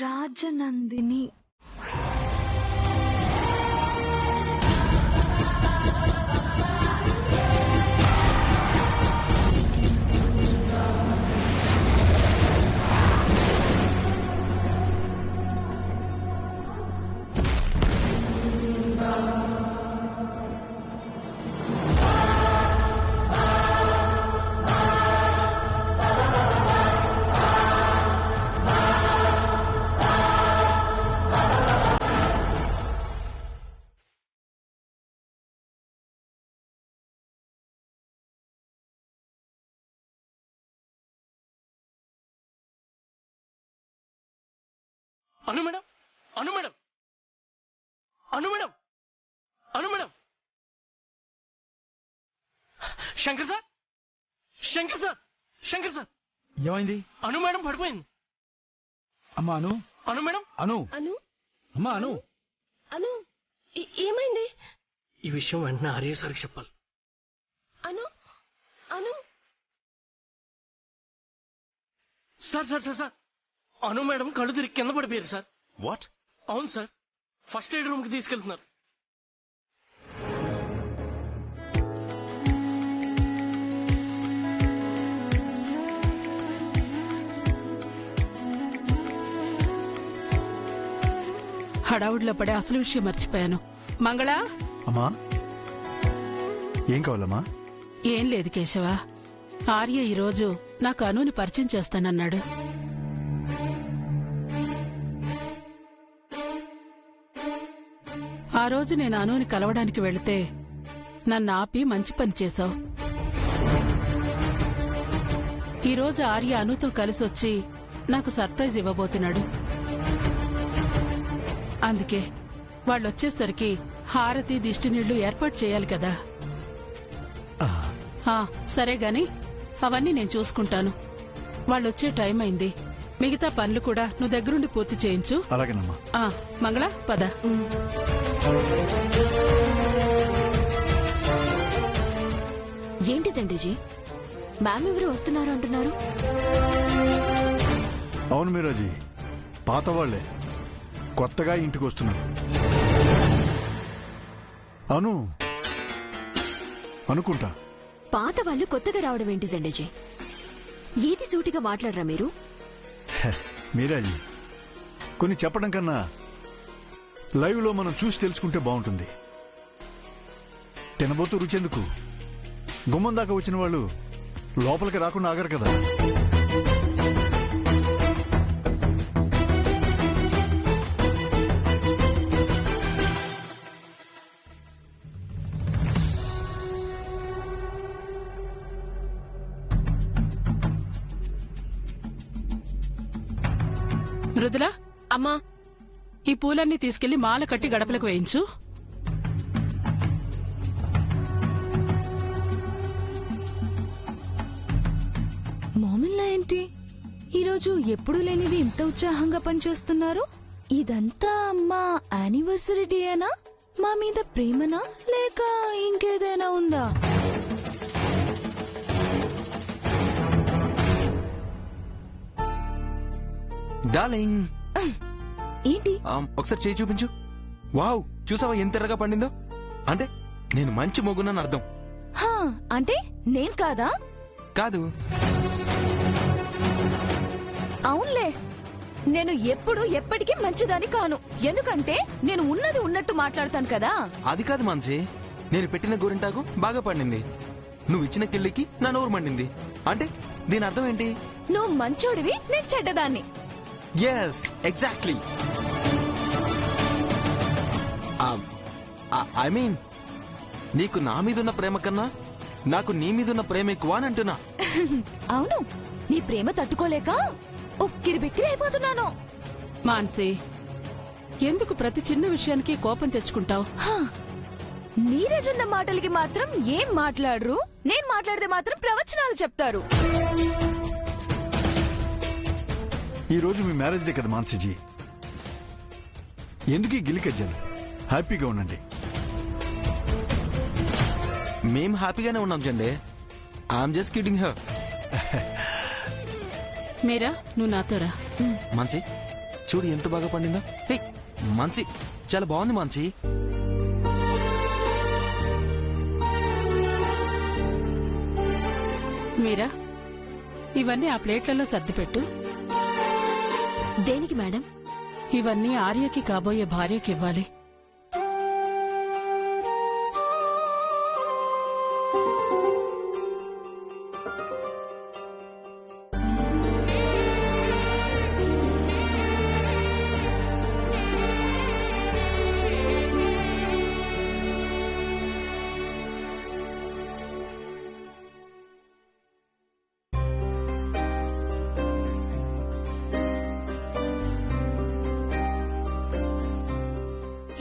Rajanandini. Anu madam, Anu madam, Anu madam, Anu madam. Shankar sir, Shankar sir, Shankar sir. ఏమైంది? Anu madam పడిపోయింది. అమ్మా అను, అను మేడం, అను, అను అమ్మా అను. అను ఏమైంది? ఈ విషయం వెంటనే ఆర్య సార్కి చెప్పాలి. అను అను సార్ సార్ సార్ సార్, అను మేడం కళ్ళు తిరిగి కింద పడిపోయారు సార్. వాట్? అవును సార్, ఫస్ట్ ఎయిడ్ రూమ్ కి తీసుకెళ్తున్నారు. హడావుడిలో పడే అసలు విషయం మర్చిపోయాను. మంగళ, అమ్మా ఏం కావాలమ్మా? ఏం లేదు కేశవ. ఆర్య ఈరోజు నాకు అనుని పరిచయం చేస్తానన్నాడు. ఆ రోజు నేను అనుని కలవడానికి వెళితే నన్ను ఆపి మంచి పని చేశావు. ఈరోజు ఆర్య అనుతో కలిసి వచ్చి నాకు సర్ప్రైజ్ ఇవ్వబోతున్నాడు. అందుకే వాళ్ళొచ్చేసరికి హారతి దిష్టి నీళ్లు ఏర్పాటు చేయాలి కదా. సరే గాని అవన్నీ నేను చూసుకుంటాను. వాళ్ళొచ్చే టైం అయింది. మిగతా పనులు కూడా నువ్వు దగ్గరుండి పూర్తి చేయించు. అలాగేనమ్మా. మంగళ పద. ఏంటి సండేజీ, మ్యామ్ ఎవరు వస్తున్నారు అంటున్నారు? అవును మీరాజీ, పాత వాళ్లే కొత్తగా ఇంటికి వస్తున్నారు. అను అనుకుంటా. పాత వాళ్ళు కొత్తగా రావడం ఏంటి సండేజీ? ఏది సూటిగా మాట్లాడరా మీరు? మీరాజీ, కొన్ని చెప్పడం కన్నా లైవ్ లో మనం చూసి తెలుసుకుంటే బాగుంటుంది. తినబోతూ రుచెందుకు? గుమ్మం దాకా వచ్చిన వాళ్ళు లోపలికి రాకుండా ఆగరు కదా. మృదులా, అమ్మా, ఈ పూలన్నీ తీసుకెళ్లి మాల కట్టి గడపలకు వేయించు. మామిల్లా ఏంటి ఈరోజు ఎప్పుడు లేనిది ఇంత ఉత్సాహంగా పనిచేస్తున్నారు? ఇదంతా మా యానివర్సరీ డేనా? మా మీద ప్రేమనా లేక ఇంకేదైనా ఉందా? డార్లింగ్, ఏంటి? ఒకసారి చేయి చూపించు. వావ్, చూసావా ఎంత ఎర్రగా పండిందో? అంటే నేను మంచి మొగునని అర్థం. హా, అంటే నేను కాదా? కాదు. అవునులే, నేను ఎప్పుడు ఎప్పటికీ మంచిదాని కాను. ఎందుకంటే నేను ఉన్నది ఉన్నట్టు మాట్లాడతాను కదా. అది కాదు మాన్సి, నేను పెట్టిన గోరింటాకు బాగా పండింది. నువ్వు ఇచ్చిన కిళ్ళికి నా నోరు మండింది. అంటే దీని అర్థం ఏంటి? నువ్వు మంచోడివి, నేను చెడ్డదాన్ని. Yes, exactly. ఐ మీన్, నీకు నా మీదున్న ప్రేమ కన్నా నాకు నీ మీదున్న ప్రేమ ఎక్కువ అని అంటున్నా. అవును, నీ ప్రేమ తట్టుకోలేక ఉక్కిరి బిక్కిరి అయిపోతున్నాను. మాన్సి, ఎందుకు ప్రతి చిన్న విషయానికి కోపం తెచ్చుకుంటావు? నీరజన్న మాటలకి మాత్రం ఏం మాట్లాడరు, నేను మాట్లాడితే మాత్రం ప్రవచనాలు చెప్తారు. ఈ రోజు మీ మ్యారేజ్ డే కదా మాన్సీజీ. ఎందుకు ఈ గిలికజ్జాలు? హ్యాపీగా ఉండండి. మేం హ్యాపీగానే ఉన్నాం చండే. I'm just kidding her. Meera, నువ్వు నాతో రా. మాన్సి, చూడు ఎంత బాగా పండిందో. హే మాన్సి, చాలా బాగుంది మాన్సి. మీరా, ఇవన్నీ ఆ ప్లేట్లలో సర్దిపెట్టు. దేనికి మేడం? ఇవన్నీ ఆర్యకి కాబోయే భార్యకి ఇవ్వాలి.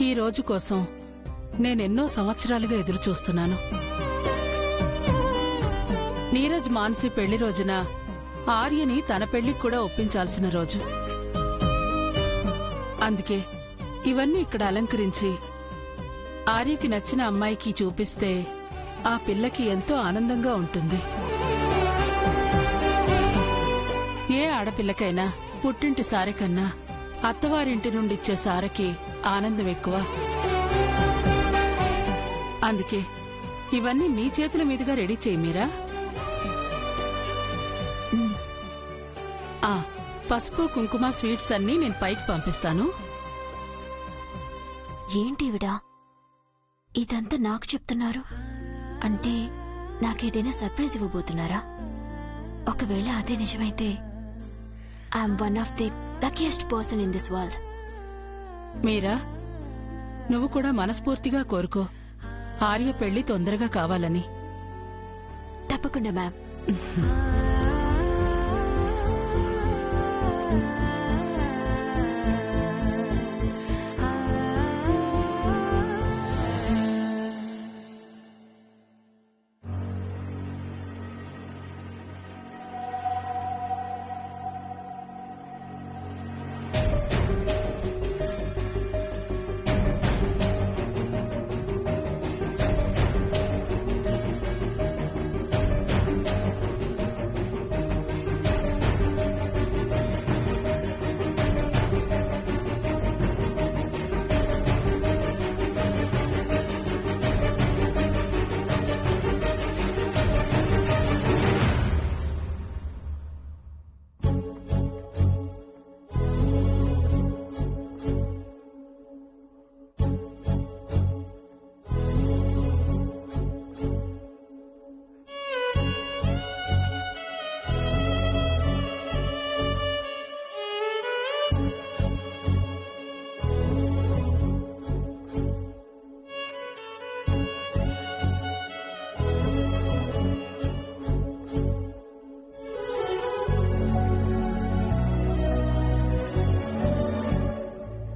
ఈ రోజు కోసం నేనెన్నో సంవత్సరాలుగా ఎదురుచూస్తున్నాను. నీరజ్ మాన్సి పెళ్లి రోజున ఆర్యని తన పెళ్లికి కూడా ఒప్పించాల్సిన రోజు. అందుకే ఇవన్నీ ఇక్కడ అలంకరించి ఆర్యకి నచ్చిన అమ్మాయికి చూపిస్తే ఆ పిల్లకి ఎంతో ఆనందంగా ఉంటుంది. ఏ ఆడపిల్లకైనా పుట్టింటి సారె కన్నా అత్తవారింటి నుండిచ్చే సారెకి ఆనందం ఎక్కువ. అందుకే ఇవన్నీ నీ చేతుల మీదుగా రెడీ చేయి మీరా. పసుపు కుంకుమ స్వీట్స్ అన్నీ నేను పైకి పంపిస్తాను. ఏంటివిడా ఇదంతా నాకు చెప్తున్నారు? అంటే నాకేదైనా సర్ప్రైజ్ ఇవ్వబోతున్నారా? ఒకవేళ అదే నిజమైతే I'm one of the luckiest person in this world. Meera, నువ్వు కూడా మనస్ఫూర్తిగా కోరుకో ఆర్య పెళ్లి తొందరగా కావాలని. తప్పకుండా మ్యామ్.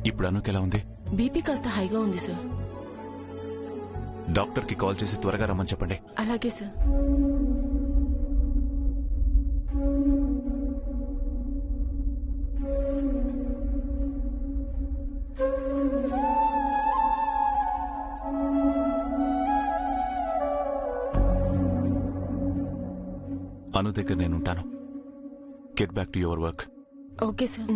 ఇప్పుడు అనుకు ఎలా ఉంది? బీపీ కాస్త హైగా ఉంది సార్. డాక్టర్కి కాల్ చేసి త్వరగా రమ్మని చెప్పండి. అలాగే సార్. అను దగ్గర నేనుంటాను. Get back to your work. Okay sir.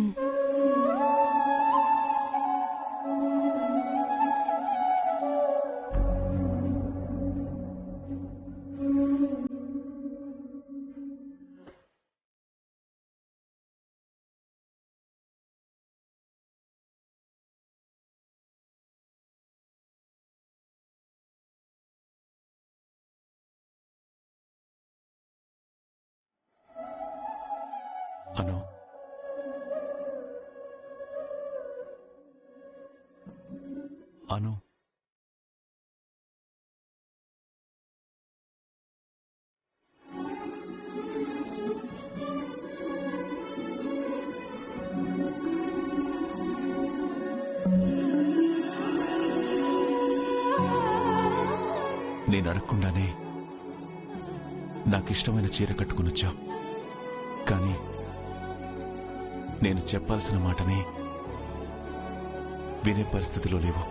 Anu, Anu, నేను అడగకుండానే నాకిష్టమైన చీర కట్టుకునొచ్చావు. కానీ నేను చెప్పాల్సిన మాటని వినే పరిస్థితిలో లేవు.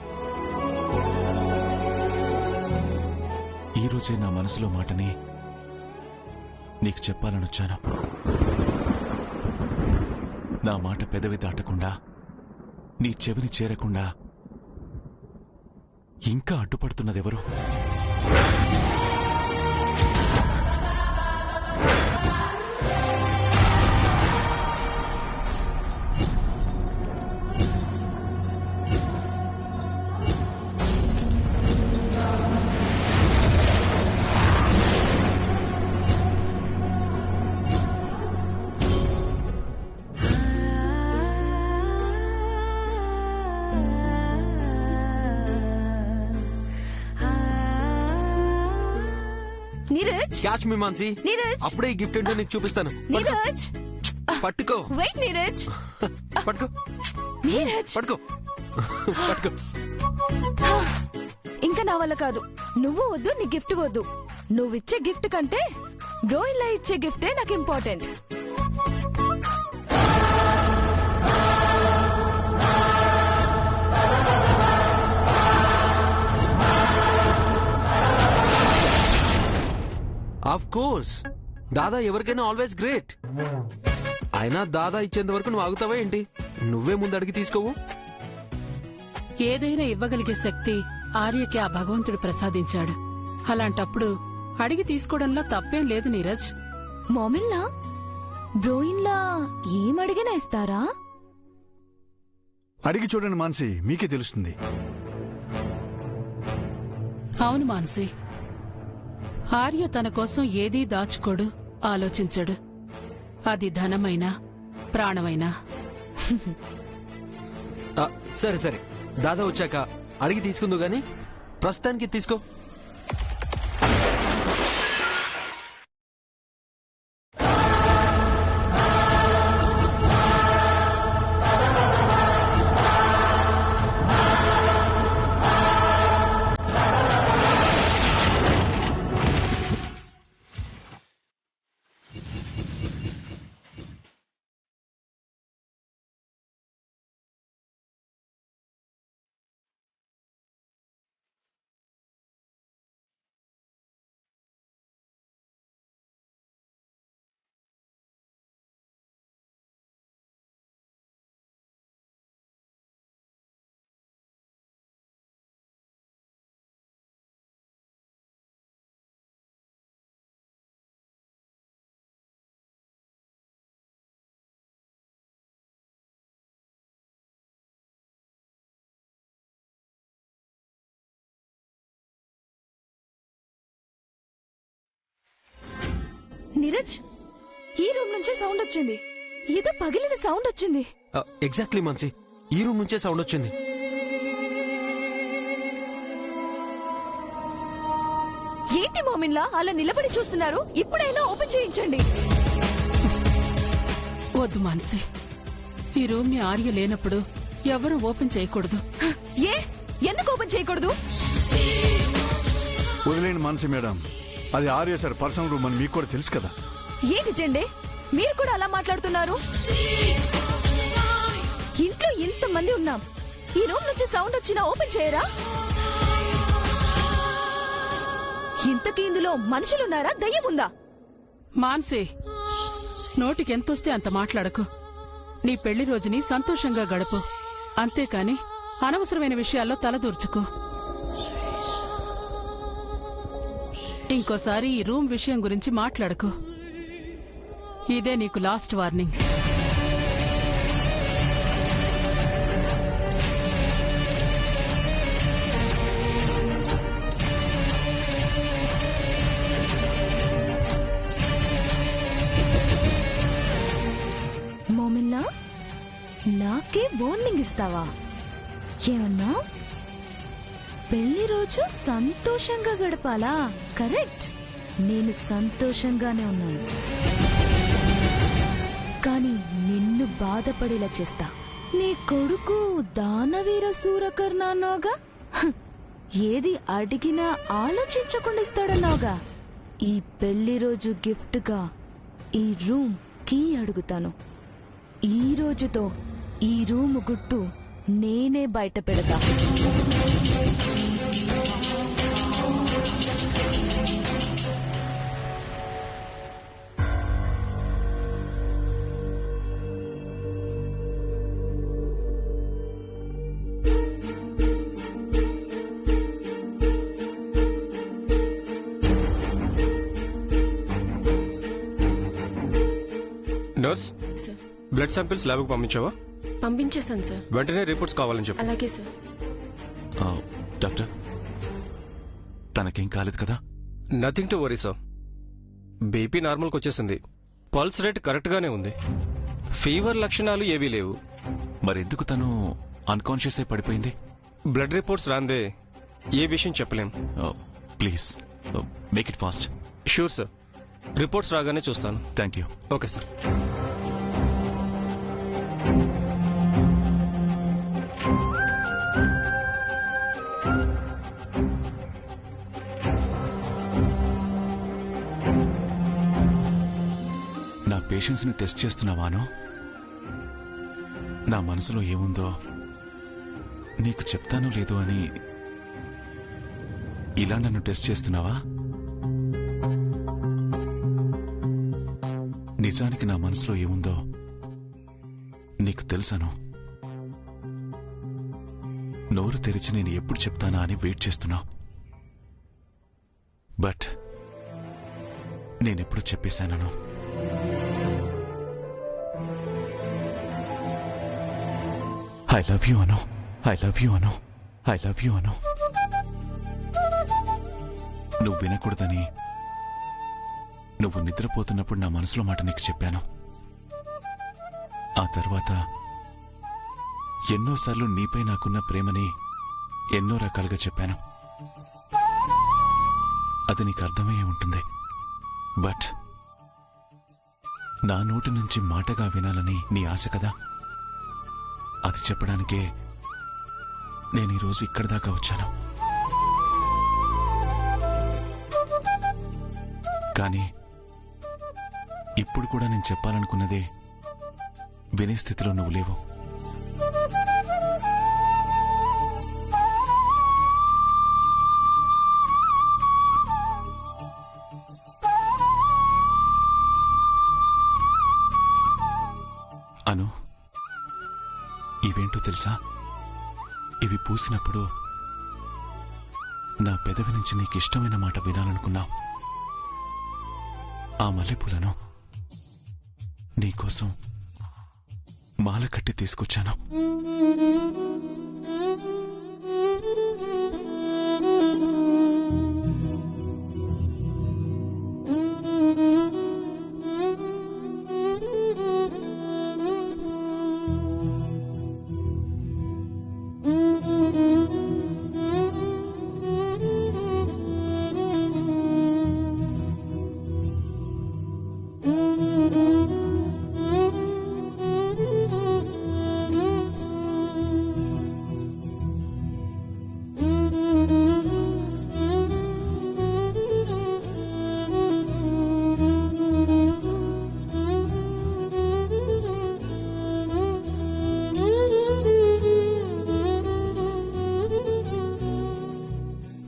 ఈరోజే నా మనసులో మాటని నీకు చెప్పాలనొచ్చాను. నా మాట పెదవి దాటకుండా నీ చెవిని చేరకుండా ఇంకా అడ్డుపడుతున్నదెవరు? Neeraj, catch me Mansi. నీరజ్, అప్పుడే ఈ గిఫ్ట్ ఏంటో నీకు చూపిస్తాను. నీరజ్, పట్టుకో. వెయిట్ నీరజ్, పట్టుకో. నీరజ్, పట్టుకో. పట్టుకో. ఇంకా నా వల్ల కాదు. నువ్వు వద్దు, నీ గిఫ్ట్ వద్దు. నువ్విచ్చే గిఫ్ట్ కంటే బ్రో ఇలా ఇచ్చే గిఫ్టే నాకు ఇంపార్టెంట్. ఆఫ్ కోర్స్, దాదా ఎవరికైనా ఆల్వేస్ గ్రేట్. అయినా దాదా ఇచ్చేంత వరకు నువ్వు ఆగుతావా ఏంటి? నువ్వే ముందు అడిగి తీసుకోవు. ఏదైనా ఇవ్వగలిగే శక్తి ఆర్యకి ఆ భగవంతుడు ప్రసాదించాడు. అలాంటప్పుడు అడిగి తీసుకోవడంలో తప్పేం లేదు నీరజ్. మామిల్లా బ్రోయిన్లా ఏమడిగినా ఇస్తారా? అడిగి చూడండి మాన్సి, మీకే తెలుస్తుంది. అవును మాన్సి, ఆర్య తన కోసం ఏదీ దాచుకోడు, ఆలోచించడు. అది ధనమైనా ప్రాణమైనా. సరే సరే, దాదా వచ్చాక అడిగి తీసుకుందు గాని ప్రస్తుతానికి తీసుకో. నీరజ్, ఈ రూమ్ నుంచే సౌండ్ వచ్చింది. ఏదో పగిలిన సౌండ్ వచ్చింది. ఎగ్జాక్ట్లీ మాన్సి, ఈ రూమ్ నుంచే సౌండ్ వచ్చింది. ఏంటి మోమిన్లా అలా నిలబడి చూస్తున్నారు? ఇప్పుడైనా ఓపెన్ చేయించండి. వద్దు మాన్సి, ఈ రూమ్ ని ఆర్య లేనప్పుడు ఎవరూ ఓపెన్ చేయకూడదు. ఏ, ఎందుకు ఓపెన్ చేయకూడదు? వదిలేండి మాన్సి మేడం, అది ఆర్య సార్ పర్సనల్ రూమ్ అని మీకు కూడా తెలుసు కదా. ఏంటి జెండే, మీరు కూడా అలా మాట్లాడుతున్నారు? ఇంట్లో ఇంతమంది ఉన్నాం, ఈ రూమ్ నుంచి సౌండ్ వచ్చినా ఓపెన్ చేయరా? ఇంతకీ ఇందులో మనుషులున్నారా, దయ్యం ఉందా? మాన్సి, నోటికెంతొస్తే అంత మాట్లాడకు. నీ పెళ్లి రోజుని సంతోషంగా గడుపు, అంతేకాని అనవసరమైన విషయాల్లో తలదూర్చుకు. ఇంకోసారి ఈ రూమ్ విషయం గురించి మాట్లాడకు. ఇదే నీకు లాస్ట్ వార్నింగ్. మోమిన్నా, నాకే వార్నింగ్ ఇస్తావా? ఏమన్నా? పెళ్లి రోజు సంతోషంగా గడపాలా? కరెక్ట్, నేను సంతోషంగానే ఉన్నాను. కానీ నిన్ను బాధపడేలా చేస్తా. నీ కొడుకు దానవీర సూరకర్ణ అన్నావుగా, ఏది అడిగినా ఆలోచించకుండా ఇస్తాడన్నావుగా. ఈ పెళ్లి రోజు గిఫ్ట్ గా ఈ రూమ్ కీ అడుగుతాను. ఈ రోజుతో ఈ రూమ్ గుట్టు నేనే బయట పెడతా. నర్స్, సార్ బ్లడ్ శాంపిల్స్ ల్యాబ్కి పంపించావా? పంపించేశాను సార్. వెంటనే రిపోర్ట్స్ కావాలని చెప్పు. అలాగే సార్. డాక్టర్, తనకేం కాలేదు కదా? Nothing to worry sir. BP నార్మల్కి వచ్చేసింది. పల్స్ రేట్ కరెక్ట్గానే ఉంది. ఫీవర్ లక్షణాలు ఏవీ లేవు. మరెందుకు తను అన్కాన్షియస్ అయి పడిపోయింది? బ్లడ్ రిపోర్ట్స్ రాందే ఏ విషయం చెప్పలేం. Please make it fast. Sure sir, reports రాగానే చూస్తాను. Thank you. Okay sir. నా పేషెన్స్ని టెస్ట్ చేస్తున్నావాను? నా మనసులో ఏముందో నీకు చెప్తానో లేదో అని ఇలా నన్ను టెస్ట్ చేస్తున్నావా? నిజానికి నా మనసులో ఏముందో నీకు తెలుసాను. నోరు తెరిచి నేను ఎప్పుడు చెప్తానా అని వెయిట్ చేస్తున్నావు. బట్ నేనెప్పుడు చెప్పేశాను. I love you Anu. I love you Anu. I love you Anu. నువ్వు వినకూడదని నువ్వు నిద్రపోతున్నప్పుడు నా మనసులో మాట నీకు చెప్పాను. ఆ తర్వాత ఎన్నోసార్లు నీపై నాకున్న ప్రేమని ఎన్నో రకాలుగా చెప్పాను. అది నీకు అర్థమయ్యే ఉంటుంది. బట్ నా నోటి నుంచి మాటగా వినాలని నీ ఆశ కదా. అది చెప్పడానికే నేను ఈరోజు ఇక్కడి దాకా వచ్చాను. కానీ ఇప్పుడు కూడా నేను చెప్పాలనుకున్నది వినే స్థితిలో నువ్వు లేవు. అను, ఇవేంటో తెలుసా? ఇవి పూసినప్పుడు నా పెదవి నుంచి నీకు ఇష్టమైన మాట వినాలనుకున్నావు. ఆ మల్లెపూలను నీకోసం మాల కట్టి తీసుకొచ్చాను.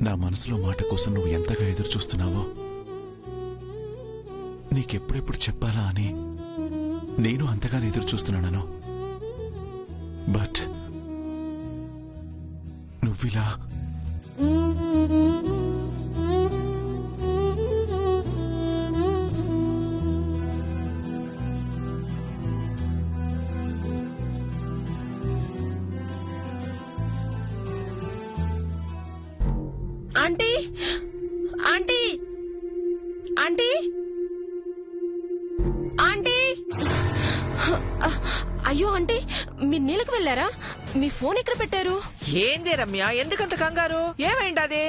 నా మనసులో మాట కోసం నువ్వు ఎంతగా ఎదురు చూస్తున్నావో, నీకెప్పుడెప్పుడు చెప్పాలా అని నేను అంతగానే ఎదురు చూస్తున్నాను. బట్ నువ్విలా ఆంటీ, ఆంటీ, ఆంటీ, ఆంటీ. అయ్యో ఆంటీ, మీరు నీళ్ళకి వెళ్ళారా? మీ ఫోన్ ఎక్కడ పెట్టారు? ఏంది రమ్య, ఎందుకంత కంగారు? ఏమైంది అది?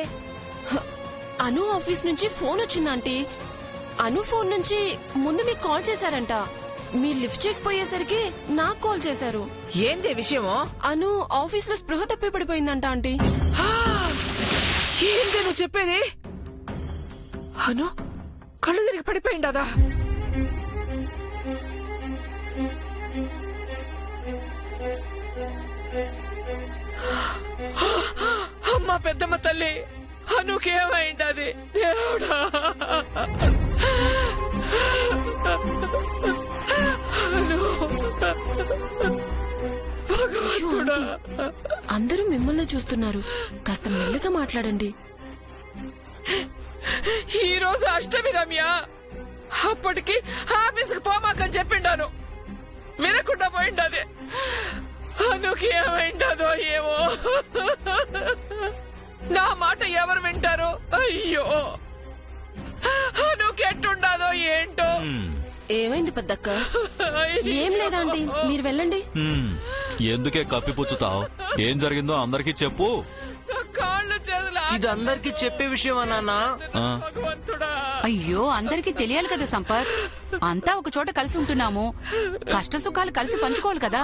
అను ఆఫీస్ నుంచి ఫోన్ వచ్చింది ఆంటీ. అను ఫోన్ నుంచి ముందు మీకు కాల్ చేశారంట. మీరు లిఫ్ట్ చేయకపోయేసరికి నాకు కాల్ చేశారు. ఏంది విషయమో? అను ఆఫీస్ లో స్పృహ తప్పి పడిపోయిందంట ఆంటీ. ఏంది నువ్వు చెప్పేది? అను కళ్ళు తిరిగి పడిపోయిందా? అమ్మా పెద్దమ్మ తల్లి, అనుకేమైంది? దేవుడా, భగవంతుడా. అందరూ మిమ్మల్ని చూస్తున్నారు, కాస్త మెల్లగా మాట్లాడండి. ఈ రోజు అష్టమి రమ్య, అప్పటికి ఆఫీసుకు పోమాకని చెప్పిండాను. వినకుండా పోయిండది. అనుకి ఏమైండదో ఏమో. నా మాట ఎవరు వింటారు? అయ్యో, అనుకి ఎట్టుండదో ఏంటో. ఏమైంది పెద్దక్క? ఏం లేదా ఆంటీ, మీరు వెళ్ళండి. ఎందుకే కప్పిపుచ్చుతావు? ఏం జరిగిందో అందరికీ చెప్పు. కాళ్ళు చేతులు ఇది అందరికి చెప్పే విషయమా నాన్న? భగవంతుడా. అయ్యో, అందరికీ తెలియాలి కదా సంపత్. అంతా ఒక చోట కలిసి ఉంటున్నాము, కష్ట సుఖాలు కలిసి పంచుకోవాలి కదా.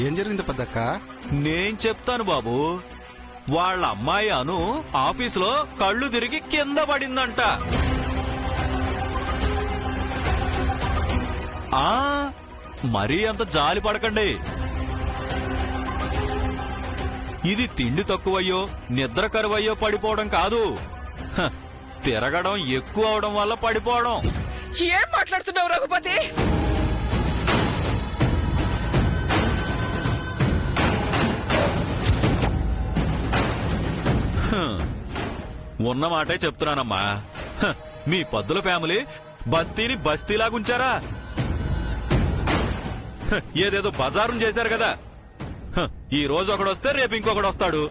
ఏం జరిగింది పెద్దక్క? నేను చెప్తాను బాబు. వాళ్ళ అమ్మాయి అను ఆఫీసులో కళ్ళు తిరిగి కింద పడిందంట. మరీ అంత జాలి పడకండి. ఇది తిండి తక్కువయ్యో నిద్ర కరువయ్యో పడిపోవడం కాదు, తిరగడం ఎక్కువ అవడం వల్ల పడిపోవడం. ఏం మాట్లాడుతున్నావు రఘుపతి? ఉన్న మాటే చెప్తున్నానమ్మా. మీ పద్దుల ఫ్యామిలీ బస్తీని బస్తీలాగుంచారా? ఏదేదో బజారుం చేశారు కదా. ఈ రోజు ఒకడొస్తే రేపు ఇంకొకడు వస్తాడు.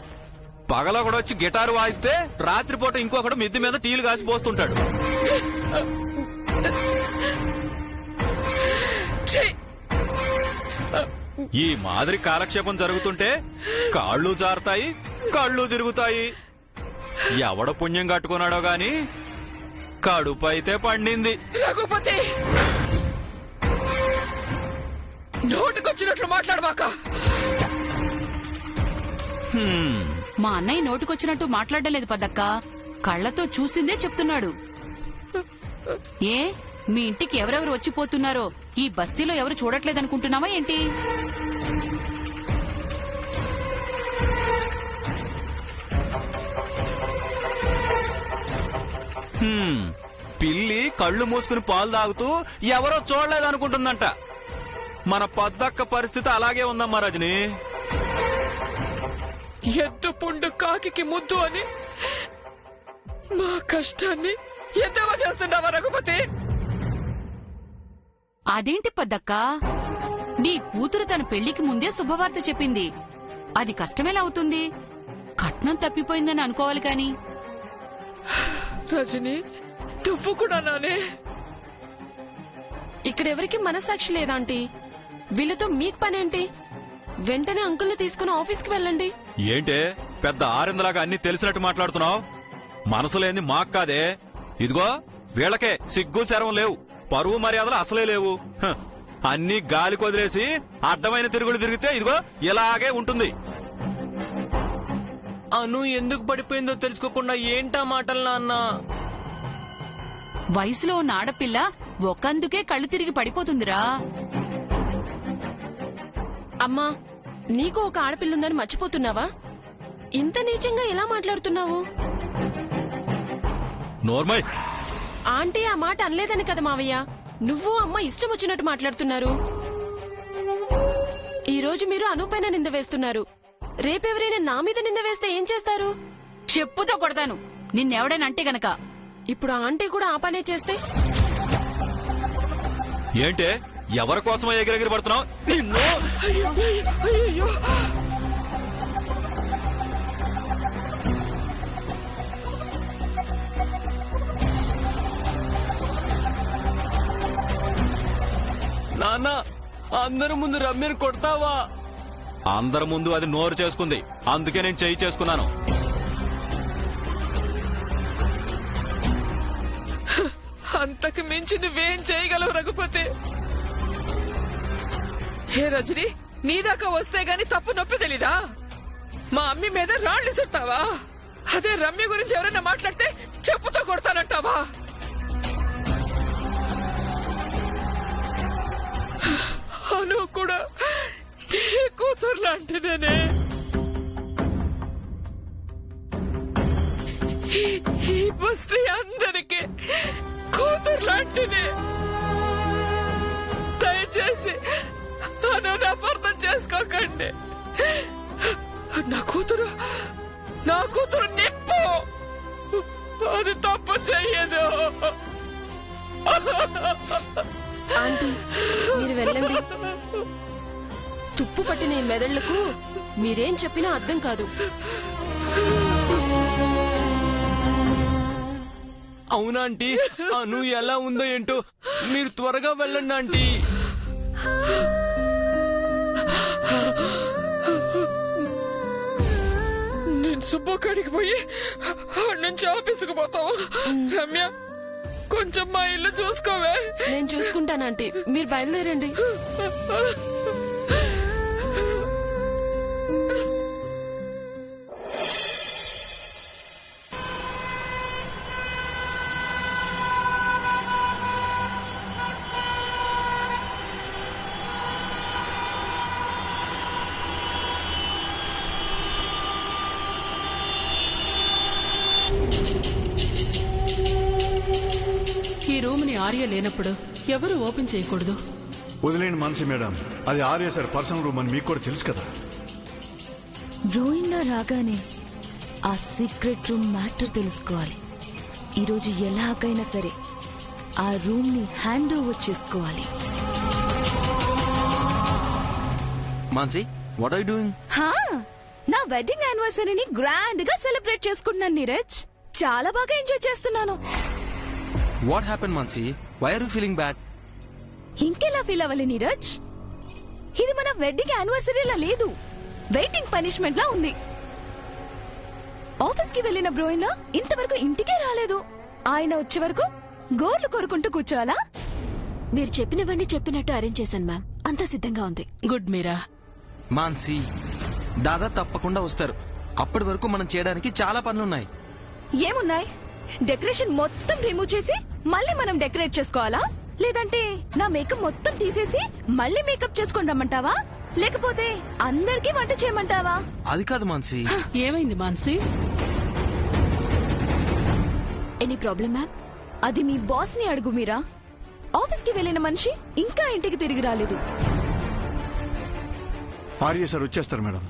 పగలొకడొచ్చి గిటారు వాయిస్తే రాత్రిపూట ఇంకొకడు మిద్ది మీద టీలు కాసి పోస్తుంటాడు. ఈ మాదిరి కాలక్షేపం జరుగుతుంటే కాళ్ళు జారుతాయి, కళ్ళు తిరుగుతాయి. ఎవడ పుణ్యం కట్టుకున్నాడో గాని కడుపు అయితే పండింది. రఘుపతి, నోటికొచ్చినట్లు మాట్లాడబాక. మా అన్నయ్య నోటికొచ్చినట్టు మాట్లాడలేదు పదక్క, కళ్లతో చూసిందే చెప్తున్నాడు. ఏ, మీ ఇంటికి ఎవరెవరు వచ్చిపోతున్నారో ఈ బస్తీలో ఎవరు చూడట్లేదనుకుంటున్నావా ఏంటి? పిల్లి కళ్ళు మూసుకుని పాలు తాగుతూ ఎవరో చూడలేదనుకుంటుందంట. మన పద్దక్క పరిస్థితి అలాగే ఉందమ్మా రజని. ఎద్దు పుండు కాకి ముద్దు అని మా కష్టాన్ని ఎద్దవా చేస్తున్నావా రఘుపతి? అదేంటి పద్దక్క, నీ కూతురు తన పెళ్లికి ముందే శుభవార్త చెప్పింది. అది కష్టమేలా అవుతుంది? కట్నం తప్పిపోయిందని అనుకోవాలి కాని. రజని, నువ్వు కూడా నానే. ఇక్కడెవరికి మనసాక్షి లేదాంటీ. వీళ్ళతో మీకు పనేంటి? వెంటనే అంకుల్ని తీసుకుని ఆఫీస్కి వెళ్ళండి. ఏంటే పెద్ద ఆరిందలాగా అన్ని తెలిసినట్టు మాట్లాడుతున్నావు? మనసు లేని మాకు కాదే. ఇదిగో వీళ్ళకే సిగ్గు శరం లేవు, పరువు మర్యాదలు అసలే లేవు. అన్ని గాలి కొదిలేసి అడ్డమైన తిరుగులు తిరిగితే ఇదిగో ఇలాగే ఉంటుంది. అను ఎందుకు పడిపోయిందో తెలుసుకోకుండా ఏంటా మాటలు నాన్న? వయసులో ఉన్న ఆడపిల్ల ఒకందుకే కళ్ళు తిరిగి పడిపోతుందిరా. అమ్మా, నీకు ఒక ఆడపిల్లుందని మర్చిపోతున్నావా? ఇంత నీచంగా ఎలా మాట్లాడుతున్నావు? నోర్మై, ఆంటీ ఆ మాట అనలేదని కదా మావయ్య. నువ్వు అమ్మ ఇష్టం వచ్చినట్టు మాట్లాడుతున్నారు. ఈ రోజు మీరు అనుపైన నింద వేస్తున్నారు. రేపెవరైనా నా మీద నింద వేస్తే ఏం చేస్తారు? చెప్పుతో కొడతాను నిన్నెవడైనా అంటే గనక. ఇప్పుడు ఆంటీ కూడా ఆ పనే చేస్తే? ఏంటే ఎవరి కోసమో ఎగిరెగిరి పడుతున్నావు? నిన్ను అయ్యో, నాన్న, అందరి ముందు రమ్యను కొడతావా? అందరి ముందు అది నోరు చేసుకుంది, అందుకే నేను చెయ్యి చేసుకున్నాను. అంతకు మించి నువ్వేం చేయగలవు రఘుపతి? హే రజని, నీదాకా వస్తే గాని తప్పు నొప్పి తెలీదా? మా అమ్మి మీద రాళ్ళు ఇస్తావా? అదే రమ్య గురించి ఎవరైనా మాట్లాడితే చెప్పుతో కొడతానంటావా? అను కూడా నీ కూతురు లాంటిదేనే. ఈ బస్తీ అందరికీ కూతురు లాంటిది. దయచేసి అను అపార్థం చేసుకోకండి. నా కూతురు నిప్పు. అది తప్పు చెయ్యదు. ఆంటీ మీరు వెళ్ళండి. తుప్పు పట్టిన ఈ మెదళ్లకు మీరేం చెప్పినా అర్థం కాదు. అవునా ఆంటీ? అను ఎలా ఉందో ఏంటో, మీరు త్వరగా వెళ్ళండి ఆంటీ. నేను సుబ్బోకాడికి పోయి ఆడి నుంచి ఆఫీసుకు పోతావు. రమ్య కొంచెం మా ఇల్లు చూసుకోవే. నేను చూసుకుంటానంటీ, మీరు బయలుదేరండి. ఈ రూమ్ ని ఆర్య లేనప్పుడు ఎవరు ఓపెన్ చేయకూడదు. వదిలేండి మాన్సి మేడం, అది ఆర్య సార్ పర్సనల్ రూమ్ అని మీకు కూడా తెలుసు కదా. రోయిన్లో రాగానే ఆ సీక్రెట్ రూమ్ మ్యాటర్ తెలుసుకోవాలి. ఈరోజు ఎలాగైనా సరే ఆ రూమ్ ని హ్యాండ్ ఓవర్ చేసుకోవాలి. Mansi, what are you doing? నా వెడ్డింగ్ యానివర్సరీని గ్రాండ్ గా సెలబ్రేట్ చేసుకుంటున్నాను నీరజ్. చాలా బాగా ఎంజాయ్ చేస్తున్నాను. What happen Mansi? Why are you feeling bad? ఇంకెలా ఫీల్ అవ్వాలి నీరజ్? ఇది మన వెడ్డింగ్ యానివర్సరీలా లేదు, వెయిటింగ్ పనిష్మెంట్ లా ఉంది. ఆఫీస్ కి వెళ్లిన బ్రోయిన్ ఇంతవరకు ఇంటికే రాలేదు. ఆయన వచ్చే వరకు గోర్లు కోరుకుంటూ కూర్చోవాలా? మీరు చెప్పినవన్నీ చెప్పినట్టు అరేంజ్ చేశాను మ్యామ్, అంతా సిద్ధంగా ఉంది. గుడ్ మీరా. మాన్సి, దాదా తప్పకుండా వస్తారు. అప్పటి వరకు మనం చేయడానికి చాలా పనులున్నాయి. ఏమున్నాయి? డెకరేషన్ మొత్తం రిమూవ్ చేసి మళ్ళీ మనం డెకరేట్ చేసుకోవాలా? లేదంటే నా మేకప్ మొత్తం తీసేసి మళ్ళీ మేకప్ చేసుకొని రమ్మంటావా? లేకపోతే అందరికీ వంట చేయమంటావా? అది కాదు మాన్సి. ఏమైంది మాన్సి? Any problem ma'am? అది మీ బాస్ ని అడుగు మీరా. ఆఫీస్ కి వెళ్లిన మనిషి ఇంకా ఇంటికి తిరిగి రాలేదు. ఆర్య సార్ వచ్చేస్తారు మేడం.